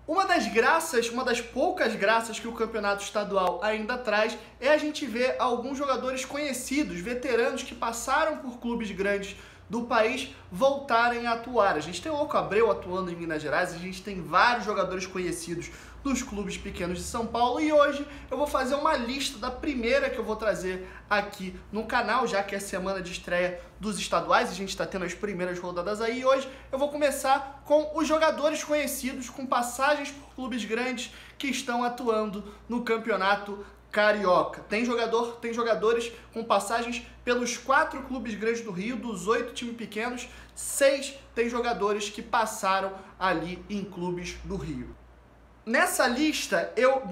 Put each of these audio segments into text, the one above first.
Uma das graças, uma das poucas graças que o campeonato estadual ainda traz é a gente ver alguns jogadores conhecidos, veteranos que passaram por clubes grandes do país voltarem a atuar. A gente tem o Louco Abreu atuando em Minas Gerais, a gente tem vários jogadores conhecidos dos clubes pequenos de São Paulo e hoje eu vou fazer uma lista da primeira que eu vou trazer aqui no canal, já que é semana de estreia dos estaduais, a gente está tendo as primeiras rodadas aí e hoje eu vou começar com os jogadores conhecidos com passagens por clubes grandes que estão atuando no campeonato carioca. Tem jogadores com passagens pelos 4 clubes grandes do Rio, dos 8 times pequenos, 6 tem jogadores que passaram ali em clubes do Rio. Nessa lista eu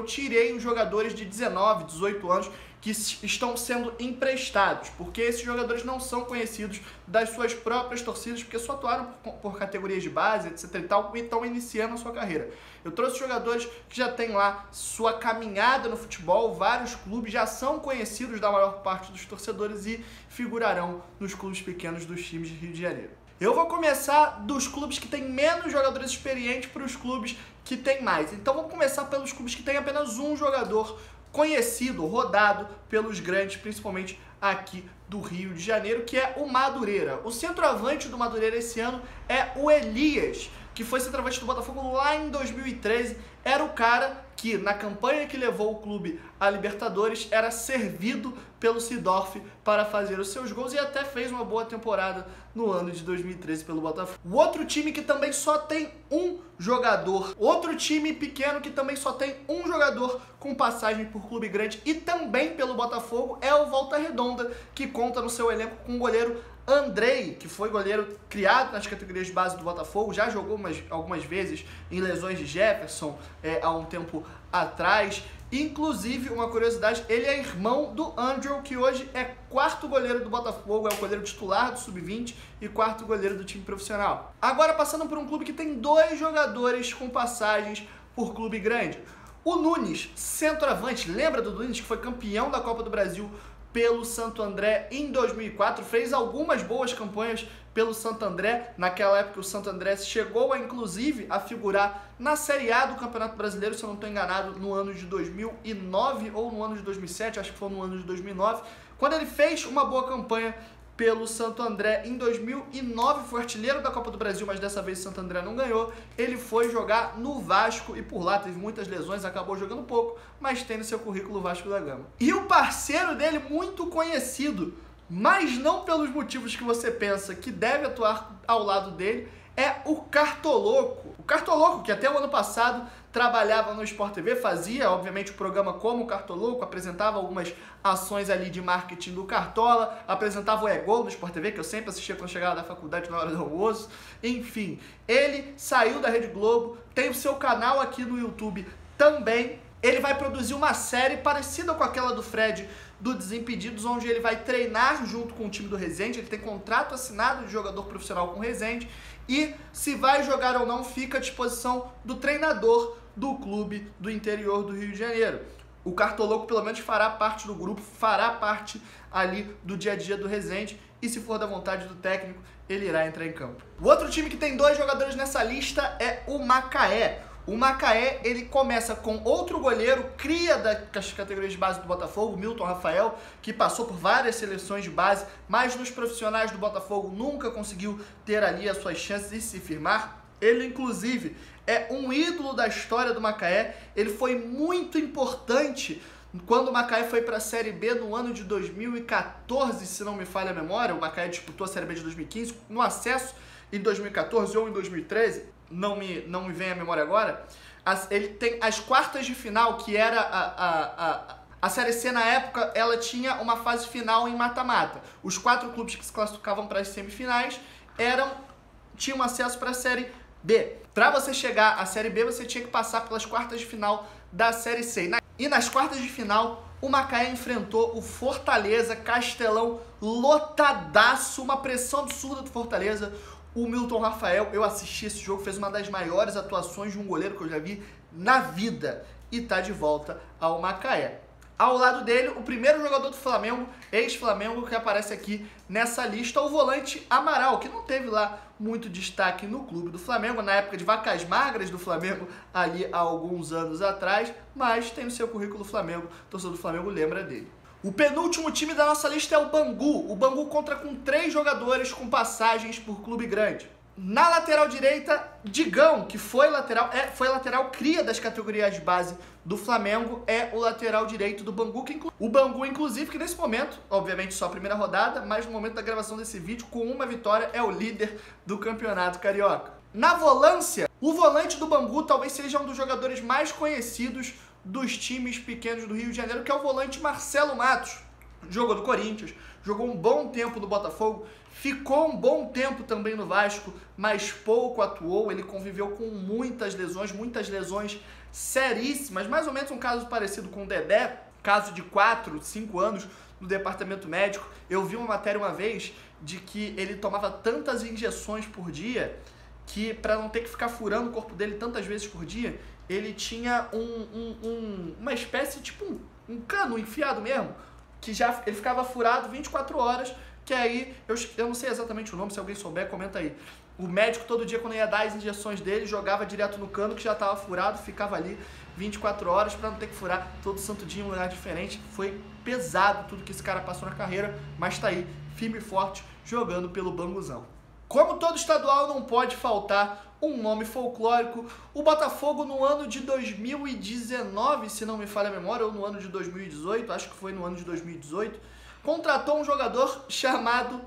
tirei os jogadores de 19, 18 anos que estão sendo emprestados, porque esses jogadores não são conhecidos das suas próprias torcidas, porque só atuaram por categorias de base, etc e tal, e estão iniciando a sua carreira. Eu trouxe jogadores que já têm lá sua caminhada no futebol, vários clubes já são conhecidos da maior parte dos torcedores e figurarão nos clubes pequenos dos times de Rio de Janeiro. Eu vou começar dos clubes que têm menos jogadores experientes para os clubes que têm mais. Então vamos começar pelos clubes que têm apenas um jogador conhecido, rodado pelos grandes, principalmente aqui do Rio de Janeiro, que é o Madureira. O centroavante do Madureira esse ano é o Elias, que foi centroavante do Botafogo lá em 2013. Era o cara que, na campanha que levou o clube à Libertadores, era servido pelo Seedorf para fazer os seus gols e até fez uma boa temporada no ano de 2013 pelo Botafogo. O outro time que também só tem um jogador, outro time pequeno que também só tem um jogador com passagem por clube grande e também pelo Botafogo é o Volta Redonda, que conta no seu elenco com o goleiro Andrei, que foi goleiro criado nas categorias de base do Botafogo, já jogou algumas vezes em lesões de Jefferson há um tempo atrás. Inclusive, uma curiosidade, ele é irmão do Andrew, que hoje é 4º goleiro do Botafogo, é o goleiro titular do Sub-20 e 4º goleiro do time profissional. Agora, passando por um clube que tem 2 jogadores com passagens por clube grande. O Nunes, centroavante, lembra do Nunes, que foi campeão da Copa do Brasil pelo Santo André em 2004, fez algumas boas campanhas pelo Santo André. Naquela época o Santo André chegou inclusive a figurar na Série A do Campeonato Brasileiro, se eu não estou enganado, no ano de 2009 ou no ano de 2007, acho que foi no ano de 2009, quando ele fez uma boa campanha pelo Santo André. Em 2009 foi artilheiro da Copa do Brasil, mas dessa vez o Santo André não ganhou. Ele foi jogar no Vasco e por lá teve muitas lesões, acabou jogando pouco, mas tem no seu currículo o Vasco da Gama. E o parceiro dele, muito conhecido, mas não pelos motivos que você pensa que deve atuar ao lado dele, é o Cartoloco. O Cartoloco, que até o ano passado trabalhava no Sport TV, fazia, obviamente, o programa como o Cartoloco, apresentava algumas ações ali de marketing do Cartola, apresentava o E-Gol no Sport TV, que eu sempre assistia quando chegava da faculdade na hora do almoço. Enfim, ele saiu da Rede Globo, tem o seu canal aqui no YouTube também. Ele vai produzir uma série parecida com aquela do Fred, do Desimpedidos, onde ele vai treinar junto com o time do Resende. Ele tem contrato assinado de jogador profissional com o Resende e se vai jogar ou não fica à disposição do treinador do clube do interior do Rio de Janeiro. O Cartoloco pelo menos fará parte do grupo, fará parte ali do dia a dia do Resende e se for da vontade do técnico, ele irá entrar em campo. O outro time que tem 2 jogadores nessa lista é o Macaé. O Macaé, ele começa com outro goleiro, cria das categorias de base do Botafogo, Milton Rafael, que passou por várias seleções de base, mas nos profissionais do Botafogo nunca conseguiu ter ali as suas chances de se firmar. Ele, inclusive, é um ídolo da história do Macaé, ele foi muito importante quando o Macaé foi para a Série B no ano de 2014, se não me falha a memória. O Macaé disputou a Série B de 2015, no acesso em 2014 ou em 2013. Não me vem à memória agora. Ele tem as quartas de final, que era a Série C na época, ela tinha uma fase final em mata-mata. Os 4 clubes que se classificavam para as semifinais tinham acesso para a Série B. Para você chegar à Série B, você tinha que passar pelas quartas de final da Série C. E nas quartas de final, o Macaé enfrentou o Fortaleza, Castelão lotadaço, uma pressão absurda do Fortaleza. O Milton Rafael, eu assisti esse jogo, fez uma das maiores atuações de um goleiro que eu já vi na vida e tá de volta ao Macaé. Ao lado dele, o primeiro jogador do Flamengo, ex-Flamengo, que aparece aqui nessa lista, o volante Amaral, que não teve lá muito destaque no clube do Flamengo, na época de vacas magras do Flamengo, ali há alguns anos atrás, mas tem no seu currículo Flamengo, o torcedor do Flamengo lembra dele. O penúltimo time da nossa lista é o Bangu. O Bangu conta com 3 jogadores com passagens por clube grande. Na lateral direita, Digão, que foi lateral cria das categorias de base do Flamengo, é o lateral direito do Bangu. O Bangu, inclusive, que nesse momento, obviamente só a primeira rodada, mas no momento da gravação desse vídeo, com uma vitória, é o líder do Campeonato Carioca. Na volância, o volante do Bangu talvez seja um dos jogadores mais conhecidos dos times pequenos do Rio de Janeiro, que é o volante Marcelo Matos. Jogou do Corinthians, jogou um bom tempo no Botafogo, ficou um bom tempo também no Vasco, mas pouco atuou. Ele conviveu com muitas lesões seríssimas, mais ou menos um caso parecido com o Dedé, caso de 4, 5 anos no departamento médico. Eu vi uma matéria uma vez de que ele tomava tantas injeções por dia que, para não ter que ficar furando o corpo dele tantas vezes por dia, ele tinha uma espécie, tipo um cano enfiado mesmo, que já ele ficava furado 24 horas, que aí, eu não sei exatamente o nome, se alguém souber, comenta aí. O médico todo dia, quando ia dar as injeções dele, jogava direto no cano, que já estava furado, ficava ali 24 horas para não ter que furar todo santo dia em um lugar diferente. Foi pesado tudo que esse cara passou na carreira, mas tá aí, firme e forte, jogando pelo Banguzão. Como todo estadual, não pode faltar um nome folclórico. O Botafogo, no ano de 2019, se não me falha a memória, ou no ano de 2018, acho que foi no ano de 2018, contratou um jogador chamado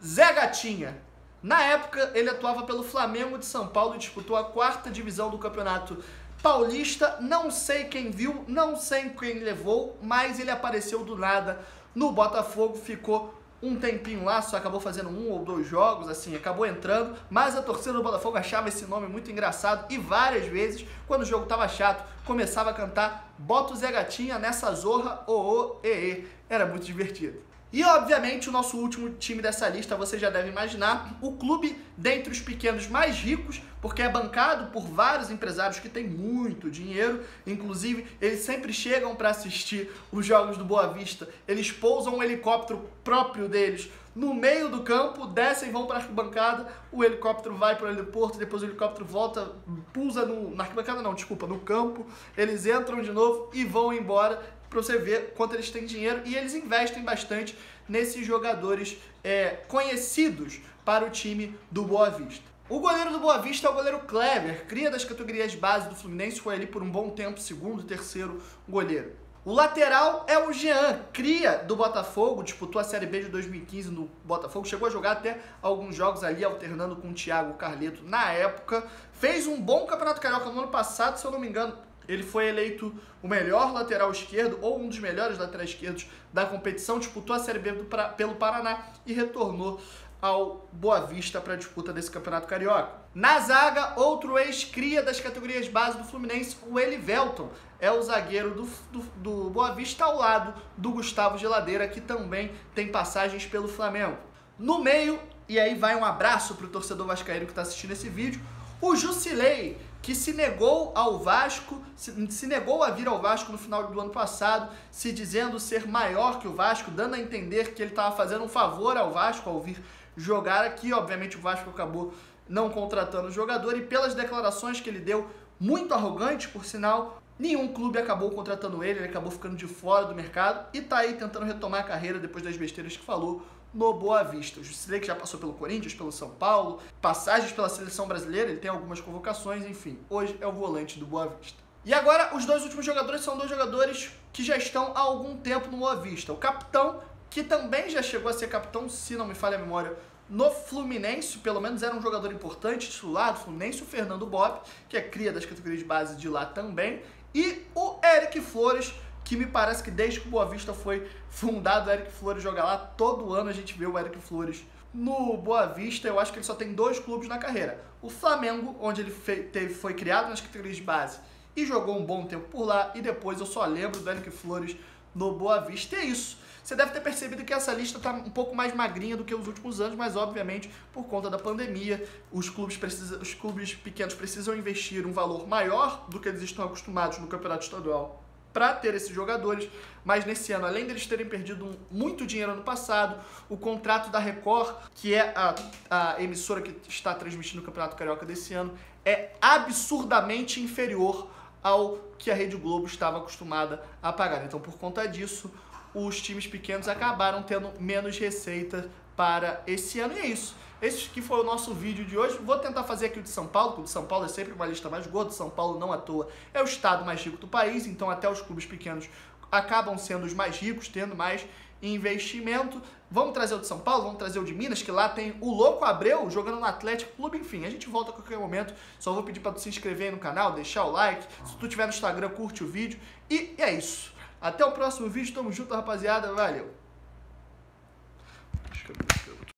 Zé Gatinha. Na época, ele atuava pelo Flamengo de São Paulo e disputou a 4ª divisão do Campeonato Paulista. Não sei quem viu, não sei quem levou, mas ele apareceu do nada no Botafogo, ficou um tempinho lá, só acabou fazendo 1 ou 2 jogos, assim, acabou entrando, mas a torcida do Botafogo achava esse nome muito engraçado e várias vezes, quando o jogo tava chato, começava a cantar "Bota o Zé Gatinha nessa zorra, ô, ô, e". Era muito divertido. E, obviamente, o nosso último time dessa lista, você já deve imaginar, o clube dentre os pequenos mais ricos, porque é bancado por vários empresários que têm muito dinheiro. Inclusive, eles sempre chegam para assistir os jogos do Boa Vista, eles pousam um helicóptero próprio deles no meio do campo, descem e vão para a arquibancada, o helicóptero vai para o aeroporto, depois o helicóptero volta, pousa na arquibancada não, desculpa, no campo, eles entram de novo e vão embora, para você ver quanto eles têm dinheiro, e eles investem bastante nesses jogadores conhecidos para o time do Boa Vista. O goleiro do Boa Vista é o goleiro Kleber, cria das categorias base do Fluminense, foi ali por um bom tempo, segundo, terceiro goleiro. O lateral é o Jean, cria do Botafogo, disputou a Série B de 2015 no Botafogo, chegou a jogar até alguns jogos ali, alternando com o Thiago Carleto na época, fez um bom Campeonato Carioca no ano passado, se eu não me engano. Ele foi eleito o melhor lateral esquerdo, ou um dos melhores laterais esquerdos da competição, disputou a Série B pelo Paraná e retornou ao Boa Vista para a disputa desse Campeonato Carioca. Na zaga, outro ex-cria das categorias base do Fluminense, o Elivelton, é o zagueiro do Boa Vista, ao lado do Gustavo Geladeira, que também tem passagens pelo Flamengo. No meio, e aí vai um abraço para o torcedor vascaíno que está assistindo esse vídeo, o Jusilei, que se negou ao Vasco, se negou a vir ao Vasco no final do ano passado, se dizendo ser maior que o Vasco, dando a entender que ele estava fazendo um favor ao Vasco ao vir jogar aqui. Obviamente o Vasco acabou não contratando o jogador e, pelas declarações que ele deu, muito arrogante, por sinal, nenhum clube acabou contratando ele acabou ficando de fora do mercado e tá aí tentando retomar a carreira depois das besteiras que falou no Boa Vista. O Jusilei, que já passou pelo Corinthians, pelo São Paulo, passagens pela seleção brasileira, ele tem algumas convocações, enfim, hoje é o volante do Boa Vista. E agora, os dois últimos jogadores são 2 jogadores que já estão há algum tempo no Boa Vista. O capitão, que também já chegou a ser capitão, se não me falha a memória, no Fluminense, pelo menos era um jogador importante, titular do Fluminense, o Fernando Bopp, que é cria das categorias de base de lá também, e o Eric Flores, que me parece que desde que o Boa Vista foi fundado, o Eric Flores joga lá, todo ano a gente vê o Eric Flores no Boa Vista. Eu acho que ele só tem 2 clubes na carreira. O Flamengo, onde ele foi criado nas categorias de base e jogou um bom tempo por lá, e depois eu só lembro do Eric Flores no Boa Vista. E é isso. Você deve ter percebido que essa lista está um pouco mais magrinha do que os últimos anos, mas obviamente por conta da pandemia, os clubes pequenos precisam investir um valor maior do que eles estão acostumados no campeonato estadual para ter esses jogadores, mas nesse ano, além deles terem perdido muito dinheiro no passado, o contrato da Record, que é a emissora que está transmitindo o Campeonato Carioca desse ano, é absurdamente inferior ao que a Rede Globo estava acostumada a pagar. Então, por conta disso, os times pequenos acabaram tendo menos receita para esse ano, e é isso. Esse que foi o nosso vídeo de hoje. Vou tentar fazer aqui o de São Paulo, porque o de São Paulo é sempre uma lista mais gorda. São Paulo, não à toa, é o estado mais rico do país, então até os clubes pequenos acabam sendo os mais ricos, tendo mais investimento. Vamos trazer o de São Paulo, vamos trazer o de Minas, que lá tem o Louco Abreu jogando no Atlético Clube, enfim, a gente volta a qualquer momento. Só vou pedir para tu se inscrever aí no canal, deixar o like, se tu tiver no Instagram, curte o vídeo, e é isso. Até o próximo vídeo, tamo junto, rapaziada, valeu!